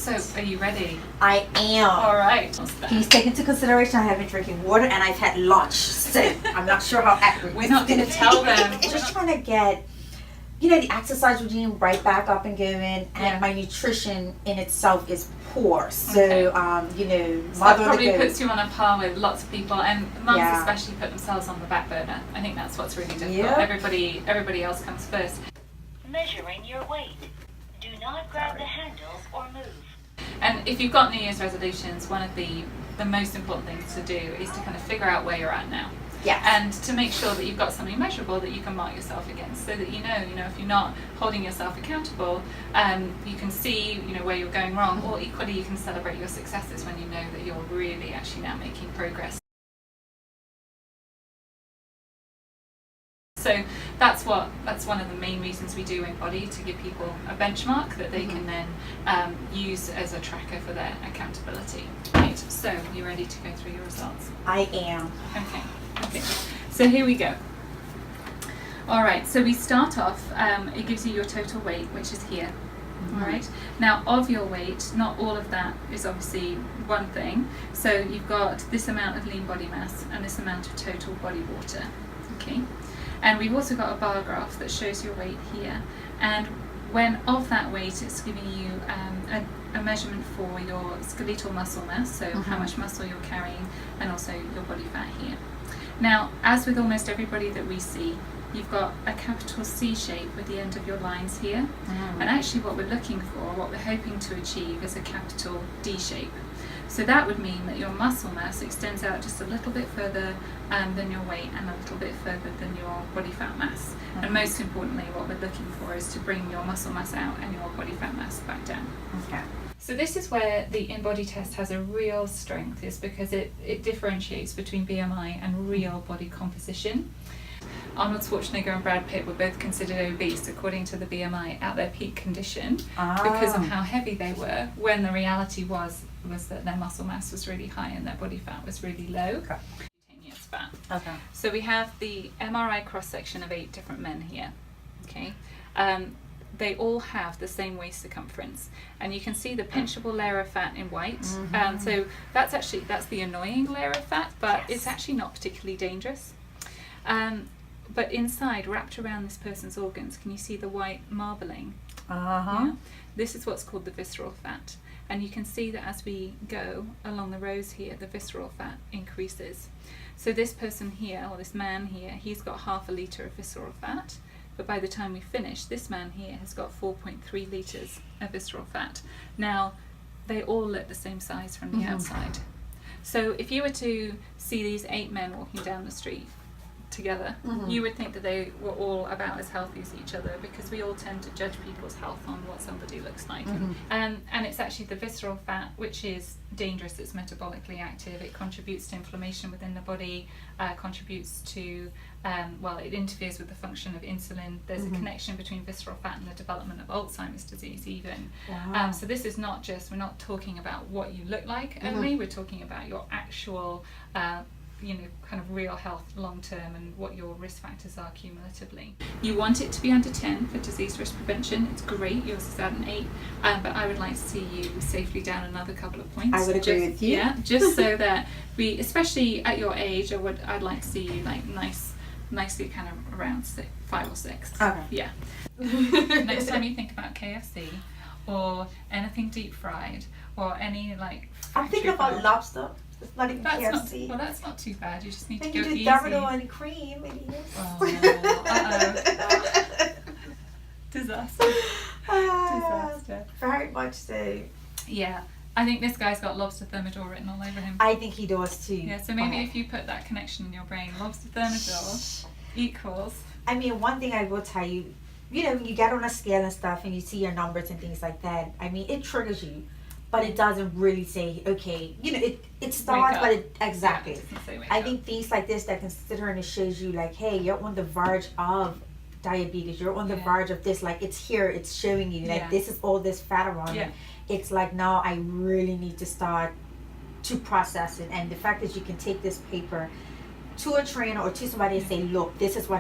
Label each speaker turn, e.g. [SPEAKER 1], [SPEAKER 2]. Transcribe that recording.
[SPEAKER 1] So, are you ready?
[SPEAKER 2] I am.
[SPEAKER 1] All right.
[SPEAKER 2] Please take into consideration I have been drinking water and I've had lunch, so I'm not sure how accurate.
[SPEAKER 1] We're not going to tell them.
[SPEAKER 2] Just trying to get, the exercise regime right back up and going, and my nutrition in itself is poor. So,
[SPEAKER 1] so that probably puts you on a par with lots of people, and mums especially put themselves on the back burner. I think that's what's really difficult.
[SPEAKER 2] Yep.
[SPEAKER 1] Everybody else comes first.
[SPEAKER 3] Measuring your weight. Do not grab the handles or move.
[SPEAKER 1] And if you've got New Year's resolutions, one of the most important things to do is to kind of figure out where you're at now.
[SPEAKER 2] Yeah.
[SPEAKER 1] And to make sure that you've got something measurable that you can mark yourself against, so that you know if you're not holding yourself accountable, you can see where you're going wrong, or equally you can celebrate your successes when you know that you're really actually now making progress. So that's one of the main reasons we do InBody, to give people a benchmark that they can then use as a tracker for their accountability. Right, so you ready to go through your results?
[SPEAKER 2] I am.
[SPEAKER 1] Okay, so here we go. Alright, so we start off, it gives you your total weight, which is here. Alright, now of your weight, not all of that is obviously one thing. So you've got this amount of lean body mass and this amount of total body water. Okay, and we've also got a bar graph that shows your weight here. And when of that weight, it's giving you a measurement for your skeletal muscle mass, so how much muscle you're carrying, and also your body fat here. Now, as with almost everybody that we see, you've got a capital C shape with the end of your lines here. And actually what we're looking for, what we're hoping to achieve, is a capital D shape. So that would mean that your muscle mass extends out just a little bit further than your weight, and a little bit further than your body fat mass. And most importantly, what we're looking for is to bring your muscle mass out and your body fat mass back down.
[SPEAKER 2] Okay.
[SPEAKER 1] So this is where the InBody test has a real strength, is because it differentiates between BMI and real body composition. Arnold Schwarzenegger and Brad Pitt were both considered obese according to the BMI at their peak condition because of how heavy they were, when the reality was that their muscle mass was really high and their body fat was really low.
[SPEAKER 2] Okay.
[SPEAKER 1] Cutaneous fat.
[SPEAKER 2] Okay.
[SPEAKER 1] So we have the MRI cross-section of 8 different men here. Okay. They all have the same waist circumference, and you can see the pinchable layer of fat in white. So that's the annoying layer of fat, but it's actually not particularly dangerous. But inside, wrapped around this person's organs, can you see the white marbling? Yeah? This is what's called the visceral fat, and you can see that as we go along the rows here, the visceral fat increases. So this person here, or this man here, he's got half a litre of visceral fat. But by the time we finish, this man here has got 4.3 litres of visceral fat. Now, they all look the same size from the outside. So if you were to see these 8 men walking down the street together, you would think that they were all about as healthy as each other, because we all tend to judge people's health on what somebody looks like. And it's actually the visceral fat which is dangerous. It's metabolically active. It contributes to inflammation within the body, contributes to it interferes with the function of insulin. There's a connection between visceral fat and the development of Alzheimer's disease even. So this is not just, we're not talking about what you look like only, we're talking about your actual kind of real health long term, and what your risk factors are cumulatively. You want it to be under 10 for disease risk prevention. It's great, yours is at an 8, but I would like to see you safely down another couple of points.
[SPEAKER 2] I would agree with you.
[SPEAKER 1] Yeah, just so that we, especially at your age, I'd like to see you like nicely kind of around 5 or 6.
[SPEAKER 2] Okay.
[SPEAKER 1] Yeah. Next time you think about KFC or anything deep fried or any like
[SPEAKER 2] I'm thinking about lobster. It's not even KFC.
[SPEAKER 1] That's not too bad. You just need
[SPEAKER 2] then
[SPEAKER 1] to go
[SPEAKER 2] you do
[SPEAKER 1] easy.
[SPEAKER 2] Domino and cream, maybe.
[SPEAKER 1] Disaster. Disaster.
[SPEAKER 2] Very much so.
[SPEAKER 1] Yeah. I think this guy's got lobster thermidor written all over him.
[SPEAKER 2] I think he does too.
[SPEAKER 1] Yeah, so maybe if you put that connection in your brain, lobster thermidor equals.
[SPEAKER 2] I mean, one thing I will tell you, you get on a scale and stuff and you see your numbers and things like that. I mean, it triggers you, but it doesn't really say, okay, it starts, but exactly.
[SPEAKER 1] Yeah, it doesn't say wake
[SPEAKER 2] I
[SPEAKER 1] up.
[SPEAKER 2] think things like this that consider, and it shows you like, hey, you're on the verge of diabetes, you're on the verge of this, like it's here, it's showing you like this is all this fat around you. It's like, now I really need to start to process it. And the fact that you can take this paper to a trainer or to somebody and say, look, this is what